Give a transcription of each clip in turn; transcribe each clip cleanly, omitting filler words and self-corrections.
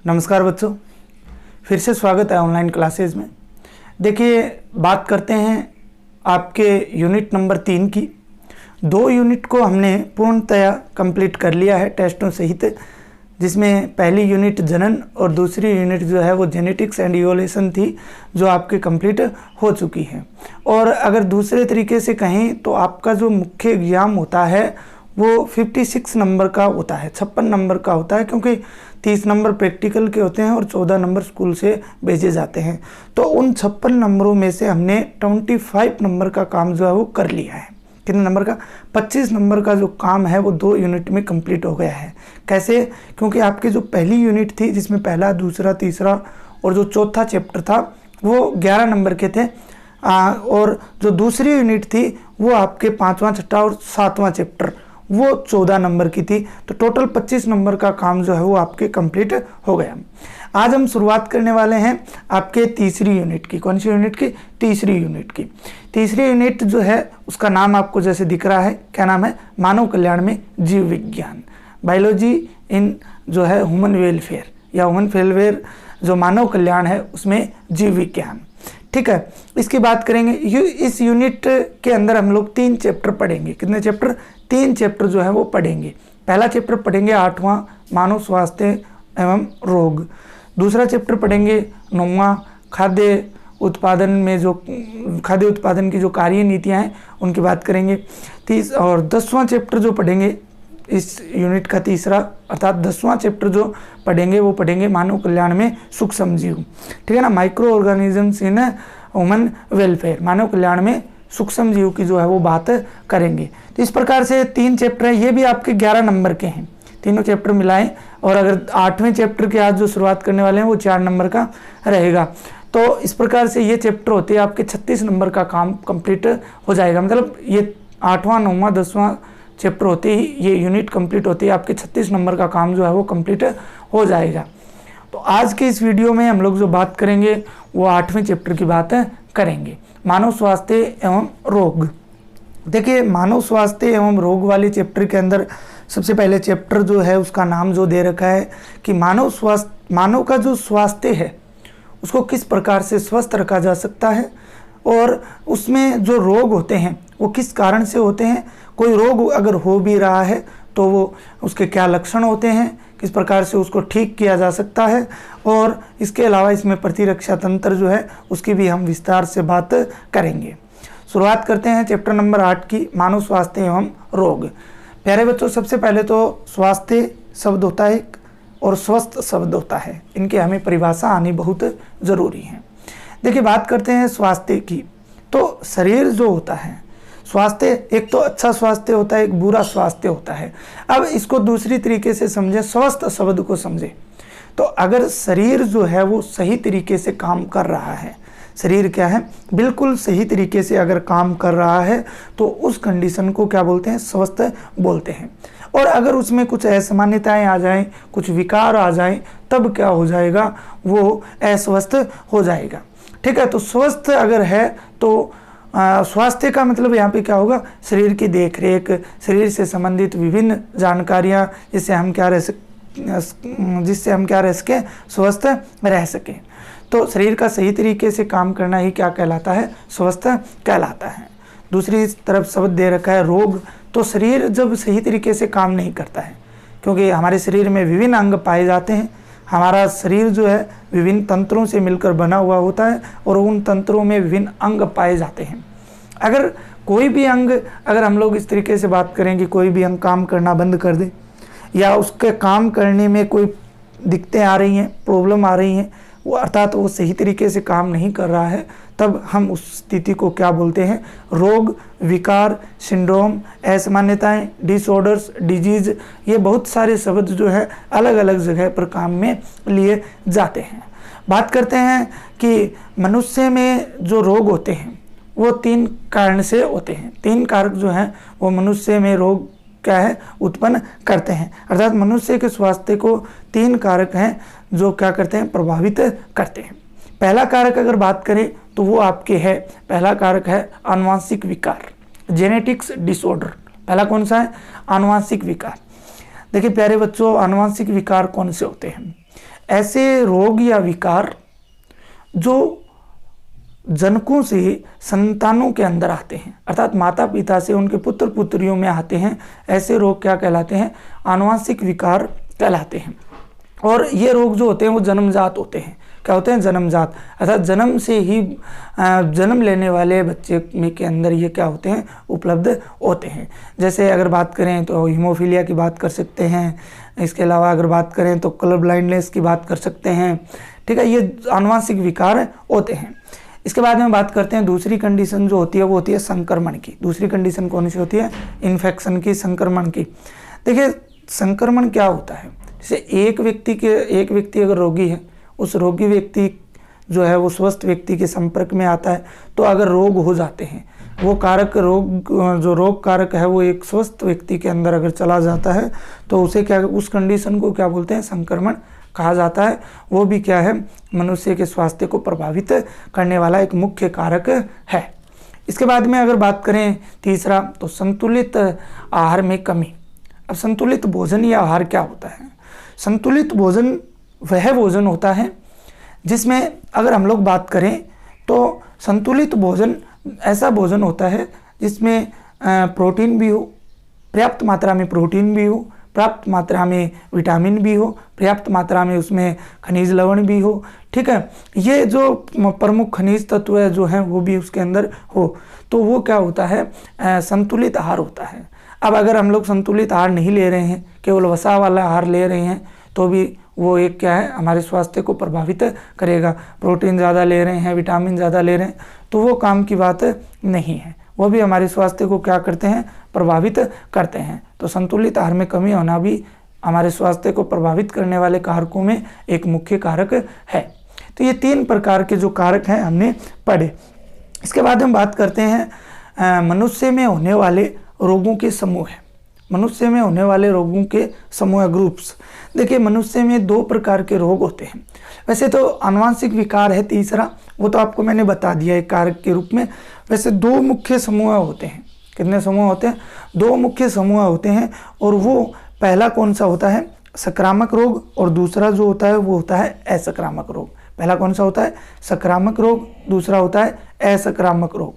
नमस्कार बच्चों, फिर से स्वागत है ऑनलाइन क्लासेस में। देखिए, बात करते हैं आपके यूनिट नंबर 3 की। 2 यूनिट को हमने पूर्णतया कंप्लीट कर लिया है टेस्टों सहित, जिसमें पहली यूनिट जनन और दूसरी यूनिट जो है वो जेनेटिक्स एंड इवोल्यूशन थी, जो आपके कंप्लीट हो चुकी है। और अगर दूसरे तरीके से कहें तो आपका जो मुख्य एग्जाम होता है वो 56 नंबर का होता है, 56 नंबर का होता है, क्योंकि 30 नंबर प्रैक्टिकल के होते हैं और 14 नंबर स्कूल से भेजे जाते हैं। तो उन 56 नंबरों में से हमने 25 नंबर का काम जो है वो कर लिया है। कितने नंबर का? 25 नंबर का जो काम है वो 2 यूनिट में कंप्लीट हो गया है। कैसे? क्योंकि आपकी जो पहली यूनिट थी, जिसमें पहला, दूसरा, तीसरा और जो चौथा चैप्टर था वो 11 नंबर के थे, और जो दूसरी यूनिट थी वो आपके 5वां, 6वां और 7वां चैप्टर वो 14 नंबर की थी। तो टोटल 25 नंबर का काम जो है वो आपके कंप्लीट हो गया। आज हम शुरुआत करने वाले हैं आपके तीसरी यूनिट की। कौन सी यूनिट की? तीसरी यूनिट की। तीसरी यूनिट जो है उसका नाम आपको जैसे दिख रहा है, क्या नाम है? मानव कल्याण में जीव विज्ञान, बायोलॉजी इन जो है ह्यूमन वेलफेयर, या ह्यूमन वेलफेयर जो मानव कल्याण है उसमें जीव विज्ञान। ठीक है, इसकी बात करेंगे। इस यूनिट के अंदर हम लोग 3 चैप्टर पढ़ेंगे। कितने चैप्टर? 3 चैप्टर जो है वो पढ़ेंगे। पहला चैप्टर पढ़ेंगे 8वां, मानव स्वास्थ्य एवं रोग। दूसरा चैप्टर पढ़ेंगे 9वां, खाद्य उत्पादन में जो खाद्य उत्पादन की जो कार्य नीतियां हैं उनकी बात करेंगे। और 10वां चैप्टर जो पढ़ेंगे इस यूनिट का तीसरा, अर्थात 10वां चैप्टर जो पढ़ेंगे वो पढ़ेंगे मानव कल्याण में सूक्ष्म जीव। ठीक है ना, micro organisms in human welfare, मानव कल्याण में सूक्ष्म जीव की जो है वो बात करेंगे। तो इस प्रकार से 3 चैप्टर हैं, ये भी आपके 11 नंबर के हैं, तीनों चैप्टर मिलाएं। और अगर 8वें चैप्टर के आज जो शुरुआत करने वाले हैं वो 4 नंबर का रहेगा। तो इस प्रकार से ये चैप्टर होते हैं आपके 36 नंबर का काम कंप्लीट हो जाएगा। मतलब ये 8वां, 9वां, 10वां चैप्टर होते ही ये यूनिट कंप्लीट होती है, आपके 36 नंबर का काम जो है वो कंप्लीट हो जाएगा। तो आज के इस वीडियो में हम लोग जो बात करेंगे वो 8वें चैप्टर की बात करेंगे, मानव स्वास्थ्य एवं रोग। देखिए, मानव स्वास्थ्य एवं रोग वाले चैप्टर के अंदर सबसे पहले चैप्टर जो है उसका नाम जो दे रखा है कि मानव का जो स्वास्थ्य है उसको किस प्रकार से स्वस्थ रखा जा सकता है, और उसमें जो रोग होते हैं वो किस कारण से होते हैं। कोई रोग अगर हो भी रहा है तो वो उसके क्या लक्षण होते हैं, किस प्रकार से उसको ठीक किया जा सकता है, और इसके अलावा इसमें प्रतिरक्षा तंत्र जो है उसकी भी हम विस्तार से बात करेंगे। शुरुआत करते हैं चैप्टर नंबर 8 की, मानव स्वास्थ्य एवं रोग। प्यारे बच्चों, सबसे पहले तो स्वास्थ्य शब्द होता है और स्वस्थ शब्द होता है, इनकी हमें परिभाषा आनी बहुत ज़रूरी है। देखिए, बात करते हैं स्वास्थ्य की। तो शरीर जो होता है, स्वास्थ्य, एक तो अच्छा स्वास्थ्य होता है, एक बुरा स्वास्थ्य होता है। अब इसको दूसरी तरीके से समझें, स्वस्थ शब्द को समझें। तो अगर शरीर जो है वो सही तरीके से काम कर रहा है, शरीर क्या है, बिल्कुल सही तरीके से अगर काम कर रहा है तो उस कंडीशन को क्या बोलते हैं? स्वस्थ बोलते हैं। और अगर उसमें कुछ असामान्यताएं आ जाएं, कुछ विकार आ जाएं, तब क्या हो जाएगा? वो अस्वस्थ हो जाएगा। ठीक है, तो स्वस्थ अगर है तो स्वास्थ्य का मतलब यहाँ पे क्या होगा? शरीर की देखरेख, शरीर से संबंधित विभिन्न जानकारियाँ, जिससे हम क्या रह सकें? स्वस्थ रह सकें। तो शरीर का सही तरीके से काम करना ही क्या कहलाता है? स्वस्थ कहलाता है। दूसरी तरफ शब्द दे रखा है रोग। तो शरीर जब सही तरीके से काम नहीं करता है, क्योंकि हमारे शरीर में विभिन्न अंग पाए जाते हैं, हमारा शरीर जो है विभिन्न तंत्रों से मिलकर बना हुआ होता है और उन तंत्रों में विभिन्न अंग पाए जाते हैं। अगर कोई भी अंग, अगर हम लोग इस तरीके से बात करें कि कोई भी अंग काम करना बंद कर दे, या उसके काम करने में कोई दिक्कतें आ रही हैं, प्रॉब्लम आ रही हैं, वो अर्थात वो सही तरीके से काम नहीं कर रहा है, तब हम उस स्थिति को क्या बोलते हैं? रोग, विकार, सिंड्रोम, असामान्यताएं, डिसऑर्डर्स, डिजीज, ये बहुत सारे शब्द जो है अलग अलग जगह पर काम में लिए जाते हैं। बात करते हैं कि मनुष्य में जो रोग होते हैं वो 3 कारण से होते हैं। 3 कारक जो हैं वो मनुष्य में रोग क्या है? उत्पन्न करते हैं। अर्थात मनुष्य के स्वास्थ्य को 3 कारक हैं जो क्या करते हैं? प्रभावित करते हैं। पहला कारक अगर बात करें तो वो आपके है, पहला कारक है आनुवांशिक विकार, जेनेटिक्स डिसऑर्डर। पहला कौन सा है? आनुवांशिक विकार। देखिए प्यारे बच्चों, आनुवांशिक विकार कौन से होते हैं? ऐसे रोग या विकार जो जनकों से संतानों के अंदर आते हैं, अर्थात माता पिता से उनके पुत्र पुत्रियों में आते हैं, ऐसे रोग क्या कहलाते हैं? आनुवंशिक विकार कहलाते हैं। और ये रोग जो होते हैं वो जन्मजात होते हैं। क्या होते हैं? जन्मजात, अर्थात जन्म से ही जन्म लेने वाले बच्चे में के अंदर ये क्या होते हैं? उपलब्ध होते हैं। जैसे अगर बात करें तो हीमोफीलिया की बात कर सकते हैं, इसके अलावा अगर बात करें तो कलर ब्लाइंडनेस की बात कर सकते हैं। ठीक है, ये आनुवंशिक विकार होते हैं। इसके बाद में बात करते हैं दूसरी कंडीशन जो होती है वो होती है संक्रमण की। दूसरी कंडीशन कौन सी होती है? इन्फेक्शन की, संक्रमण की। देखिए संक्रमण क्या होता है? जैसे एक व्यक्ति अगर रोगी है, उस रोगी व्यक्ति जो है वो स्वस्थ व्यक्ति के संपर्क में आता है, तो अगर रोग हो जाते हैं, वो कारक जो रोग कारक है वो एक स्वस्थ व्यक्ति के अंदर अगर चला जाता है तो उसे क्या, उस कंडीशन को क्या बोलते हैं? संक्रमण कहा जाता है। वो भी क्या है? मनुष्य के स्वास्थ्य को प्रभावित करने वाला एक मुख्य कारक है। इसके बाद में अगर बात करें तीसरा, तो संतुलित आहार में कमी। अब संतुलित भोजन या आहार क्या होता है? संतुलित भोजन वह भोजन होता है जिसमें अगर हम लोग बात करें तो संतुलित भोजन ऐसा भोजन होता है जिसमें प्रोटीन भी हो, पर्याप्त मात्रा में प्रोटीन भी हो, पर्याप्त मात्रा में विटामिन भी हो, पर्याप्त मात्रा में उसमें खनिज लवण भी हो। ठीक है, ये जो प्रमुख खनिज तत्व है जो हैं वो भी उसके अंदर हो, तो वो क्या होता है? संतुलित आहार होता है। अब अगर हम लोग संतुलित आहार नहीं ले रहे हैं, केवल वसा वाला आहार ले रहे हैं, तो भी वो एक क्या है? हमारे स्वास्थ्य को प्रभावित करेगा। प्रोटीन ज़्यादा ले रहे हैं, विटामिन ज़्यादा ले रहे हैं, तो वो काम की बात नहीं है। वो भी हमारे स्वास्थ्य को क्या करते हैं? प्रभावित करते हैं। तो संतुलित आहार में कमी होना भी हमारे स्वास्थ्य को प्रभावित करने वाले कारकों में एक मुख्य कारक है। तो ये 3 प्रकार के जो कारक हैं हमने पढ़े। इसके बाद हम बात करते हैं मनुष्य में होने वाले रोगों के समूह है। मनुष्य में होने वाले रोगों के समूह, ग्रुप्स। देखिए मनुष्य में 2 प्रकार के रोग होते हैं। वैसे तो आनुवंशिक विकार है तीसरा, वो तो आपको मैंने बता दिया एक कारक के रूप में। वैसे 2 मुख्य समूह होते हैं। कितने समूह होते हैं? 2 मुख्य समूह होते हैं। और वो पहला कौन सा होता है? संक्रामक रोग, और दूसरा जो होता है वो होता है असंक्रामक रोग। पहला कौन सा होता है? संक्रामक रोग, दूसरा होता है असंक्रामक रोग।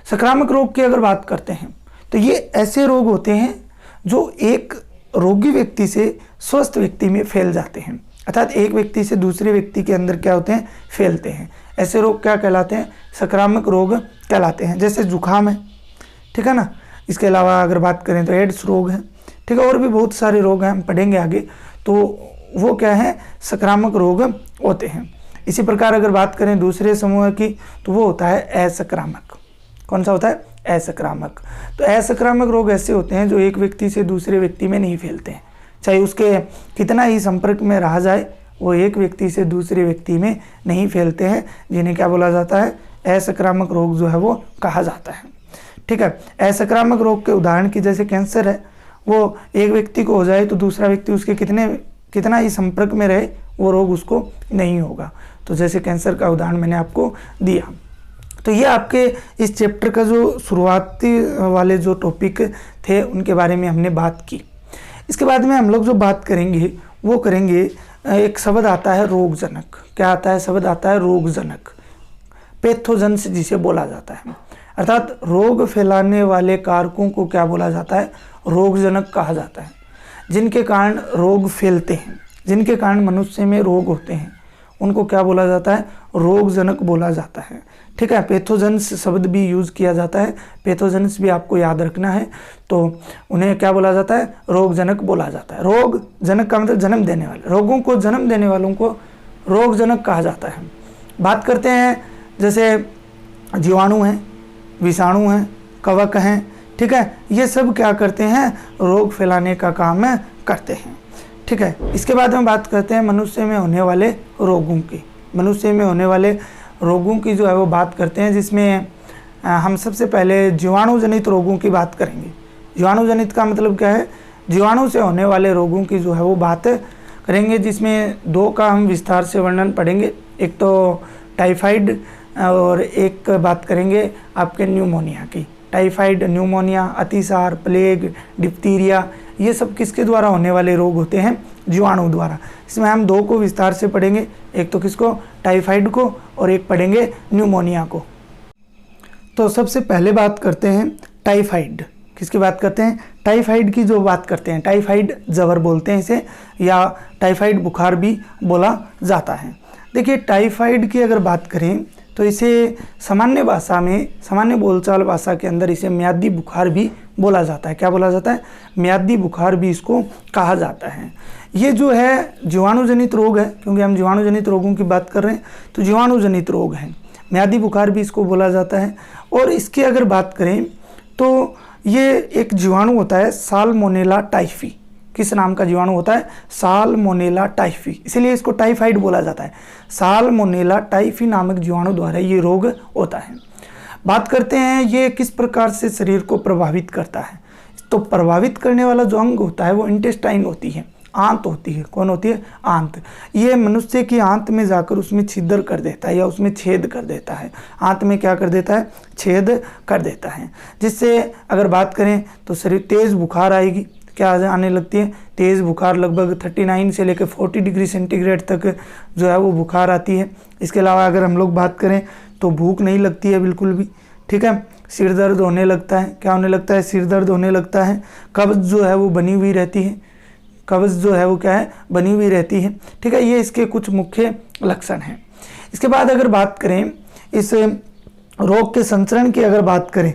संक्रामक रोग की अगर बात करते हैं तो ये ऐसे रोग होते हैं जो एक रोगी व्यक्ति से स्वस्थ व्यक्ति में फैल जाते हैं, अर्थात एक व्यक्ति से दूसरे व्यक्ति के अंदर क्या होते हैं? फैलते हैं। ऐसे रोग क्या कहलाते हैं? संक्रामक रोग कहलाते हैं। जैसे जुखाम है, ठीक है ना। इसके अलावा अगर बात करें तो एड्स रोग है, ठीक है, और भी बहुत सारे रोग हैं, हम पढ़ेंगे आगे। तो वो क्या है? संक्रामक रोग होते हैं। इसी प्रकार अगर बात करें दूसरे समूह की तो वो होता है असंक्रामक। कौन सा होता है? असंक्रामक। तो असंक्रामक रोग ऐसे होते हैं जो एक व्यक्ति से दूसरे व्यक्ति में नहीं फैलते हैं, चाहे उसके कितना ही संपर्क में रहा जाए, वो एक व्यक्ति से दूसरे व्यक्ति में नहीं फैलते हैं, जिन्हें क्या बोला जाता है? असंक्रामक रोग जो है वो कहा जाता है। ठीक है, असंक्रामक रोग के उदाहरण की जैसे कैंसर है, वो एक व्यक्ति को हो जाए तो दूसरा व्यक्ति उसके कितना ही संपर्क में रहे, वो रोग उसको नहीं होगा। तो जैसे कैंसर का उदाहरण मैंने आपको दिया। तो ये आपके इस चैप्टर का जो शुरुआती वाले जो टॉपिक थे उनके बारे में हमने बात की। इसके बाद में हम लोग जो बात करेंगे वो करेंगे, एक शब्द आता है रोगजनक। क्या आता है? शब्द आता है रोगजनक, पैथोजेंस जिसे बोला जाता है। अर्थात रोग फैलाने वाले कारकों को क्या बोला जाता है? रोगजनक कहा जाता है। जिनके कारण रोग फैलते हैं, जिनके कारण मनुष्य में रोग होते हैं, उनको क्या बोला जाता है? रोगजनक बोला जाता है। ठीक है, पैथोजेंस शब्द भी यूज़ किया जाता है। पैथोजेंस भी आपको याद रखना है। तो उन्हें क्या बोला जाता है? रोगजनक बोला जाता है। रोगजनक का मतलब जन्म देने वाले, रोगों को जन्म देने वालों को रोगजनक कहा जाता है। बात करते हैं जैसे जीवाणु हैं, विषाणु हैं, कवक हैं, ठीक है, ये सब क्या करते हैं? रोग फैलाने का काम करते हैं। ठीक है, इसके बाद हम बात करते हैं मनुष्य में होने वाले रोगों की। मनुष्य में होने वाले रोगों की जो है वो बात करते हैं, जिसमें हम सबसे पहले जीवाणु जनित रोगों की बात करेंगे। जीवाणु जनित का मतलब क्या है? जीवाणु से होने वाले रोगों की जो है वो बात करेंगे, जिसमें 2 का हम विस्तार से वर्णन पढ़ेंगे। एक तो टाइफाइड और एक बात करेंगे आपके न्यूमोनिया की। टाइफाइड, न्यूमोनिया, अतिसार, प्लेग, डिप्थीरिया, ये सब किसके द्वारा होने वाले रोग होते हैं? जीवाणु द्वारा। इसमें हम दो को विस्तार से पढ़ेंगे, एक तो किसको? टाइफाइड को, और एक पढ़ेंगे न्यूमोनिया को। तो सबसे पहले बात करते हैं टाइफाइड। किसकी बात करते हैं? टाइफाइड की जो बात करते हैं, टाइफाइड जबर बोलते हैं इसे, या टाइफाइड बुखार भी बोला जाता है। देखिए टाइफाइड की अगर बात करें तो इसे सामान्य भाषा में, सामान्य बोलचाल भाषा के अंदर इसे म्यादी बुखार भी बोला जाता है। क्या बोला जाता है? म्यादी बुखार भी इसको कहा जाता है। ये जो है जीवाणुजनित रोग है, क्योंकि हम जीवाणुजनित रोगों की बात कर रहे हैं, तो जीवाणुजनित रोग है, म्यादी बुखार भी इसको बोला जाता है। और इसकी अगर बात करें तो ये एक जीवाणु होता है साल्मोनेला टाइफी। किस नाम का जीवाणु होता है? साल्मोनेला टाइफी, इसीलिए इसको टाइफाइड बोला जाता है। साल्मोनेला टाइफी नामक जीवाणु द्वारा ये रोग होता है। बात करते हैं ये किस प्रकार से शरीर को प्रभावित करता है। तो प्रभावित करने वाला जो अंग होता है वो इंटेस्टाइन होती है, आंत होती है। कौन होती है? आंत। ये मनुष्य की आंत में जाकर उसमें छिद्र कर देता है या उसमें छेद कर देता है। आंत में क्या कर देता है? छेद कर देता है, जिससे अगर बात करें तो शरीर तेज़ बुखार आएगी। क्या आने लगती है? तेज़ बुखार, लगभग 39 से लेकर 40 डिग्री सेंटीग्रेड तक जो है वो बुखार आती है। इसके अलावा अगर हम लोग बात करें तो भूख नहीं लगती है बिल्कुल भी, ठीक है। सिर दर्द होने लगता है। क्या होने लगता है? सिर दर्द होने लगता है। कब्ज़ जो है वो बनी हुई रहती है, कब्ज़ जो है वो क्या है? बनी हुई रहती है, ठीक है। ये इसके कुछ मुख्य लक्षण हैं। इसके बाद अगर बात करें इस रोग के संचरण की अगर बात करें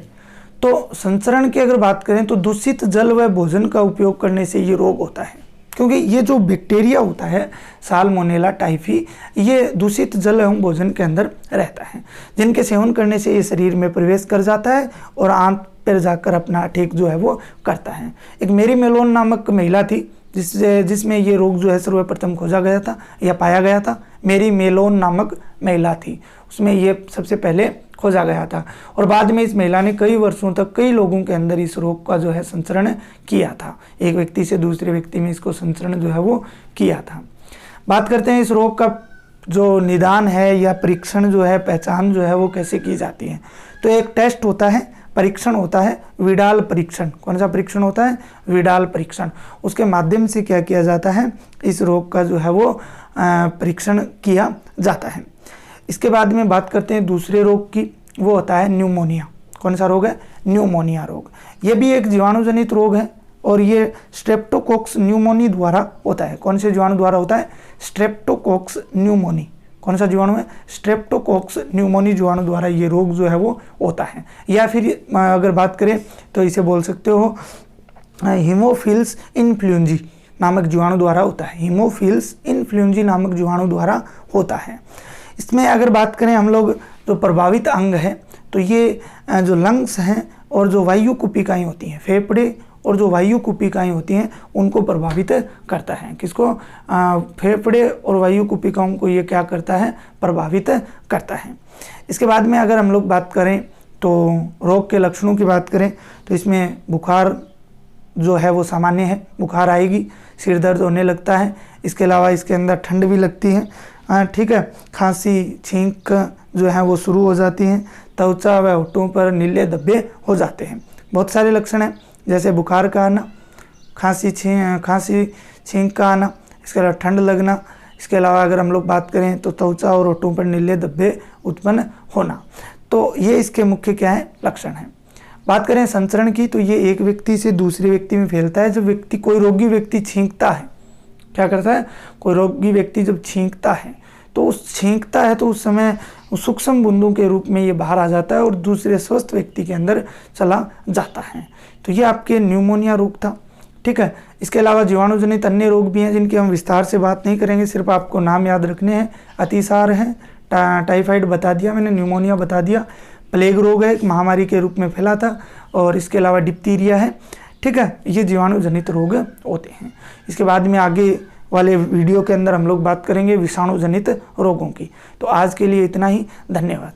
तो संचरण की अगर बात करें तो दूषित जल व भोजन का उपयोग करने से ये रोग होता है, क्योंकि ये जो बैक्टीरिया होता है साल्मोनेला टाइफी, ये दूषित जल एवं भोजन के अंदर रहता है, जिनके सेवन करने से ये शरीर में प्रवेश कर जाता है और आंत पर जाकर अपना ठीक जो है वो करता है। एक मेरी मेलोन नामक महिला थी जिसमें ये रोग जो है सर्वप्रथम खोजा गया था या पाया गया था। मेरी मेलोन नामक महिला थी, उसमें ये सबसे पहले खोजा गया था, और बाद में इस महिला ने कई वर्षों तक कई लोगों के अंदर इस रोग का जो है संचरण किया था। एक व्यक्ति से दूसरे व्यक्ति में इसको संचरण जो है वो किया था। बात करते हैं इस रोग का जो निदान है या परीक्षण जो है, पहचान जो है वो कैसे की जाती है। तो एक टेस्ट होता है, परीक्षण होता है, विडाल परीक्षण। कौन सा परीक्षण होता है? विडाल परीक्षण। उसके माध्यम से क्या किया जाता है? इस रोग का जो है वो परीक्षण किया जाता है। इसके बाद में बात करते हैं दूसरे रोग की, वो होता है न्यूमोनिया। कौन सा रोग है? न्यूमोनिया रोग। ये भी एक जीवाणुजनित रोग है और ये स्ट्रेप्टोकोक्स न्यूमोनी द्वारा होता है। कौन से जीवाणु द्वारा होता है? स्ट्रेप्टोकोक्स न्यूमोनी। कौन सा जीवाणु है? स्ट्रेप्टोकोक्स न्यूमोनी जीवाणु द्वारा ये रोग जो है वो होता है। या फिर अगर बात करें तो इसे बोल सकते हो हीमोफिल्स इन्फ्लुएंजी नामक जीवाणु द्वारा होता है। हीमोफिल्स इन्फ्लुएंजी नामक जीवाणु द्वारा होता है। इसमें अगर बात करें हम लोग जो प्रभावित अंग है, तो ये जो लंग्स हैं और जो वायु कुपिकाएँ होती हैं, फेफड़े और जो वायु कुपिकाएँ होती हैं उनको प्रभावित करता है। किसको? फेफड़े और वायु कुपिकाओं को ये क्या करता है? प्रभावित करता है। इसके बाद में अगर हम लोग बात करें तो रोग के लक्षणों की बात करें तो इसमें बुखार जो है वो सामान्य है, बुखार आएगी, सिर दर्द होने लगता है। इसके अलावा इसके अंदर ठंड भी लगती है, ठीक है। खांसी, छींक जो है वो शुरू हो जाती हैं। त्वचा व होठों पर नीले धब्बे हो जाते हैं। बहुत सारे लक्षण हैं, जैसे बुखार का आना, खांसी छींक का आना, इसके अलावा ठंड लगना। इसके अलावा अगर हम लोग बात करें तो त्वचा और होठों पर नीले धब्बे उत्पन्न होना। तो ये इसके मुख्य क्या है? लक्षण हैं। बात करें संचरण की, तो ये एक व्यक्ति से दूसरे व्यक्ति में फैलता है। जब कोई रोगी व्यक्ति छींकता है, क्या करता है? कोई रोगी व्यक्ति जब छींकता है तो उस समय सूक्ष्म बूंदों के रूप में ये बाहर आ जाता है और दूसरे स्वस्थ व्यक्ति के अंदर चला जाता है। तो ये आपके न्यूमोनिया रोग था, ठीक है। इसके अलावा जीवाणुजनित अन्य रोग भी हैं जिनकी हम विस्तार से बात नहीं करेंगे, सिर्फ आपको नाम याद रखने हैं। अतिसार है, टाइफाइड बता दिया मैंने, न्यूमोनिया बता दिया, प्लेग रोग है, एक महामारी के रूप में फैला था, और इसके अलावा डिप्थीरिया है, ठीक है। ये जीवाणुजनित रोग होते हैं। इसके बाद में आगे वाले वीडियो के अंदर हम लोग बात करेंगे विषाणुजनित रोगों की। तो आज के लिए इतना ही, धन्यवाद।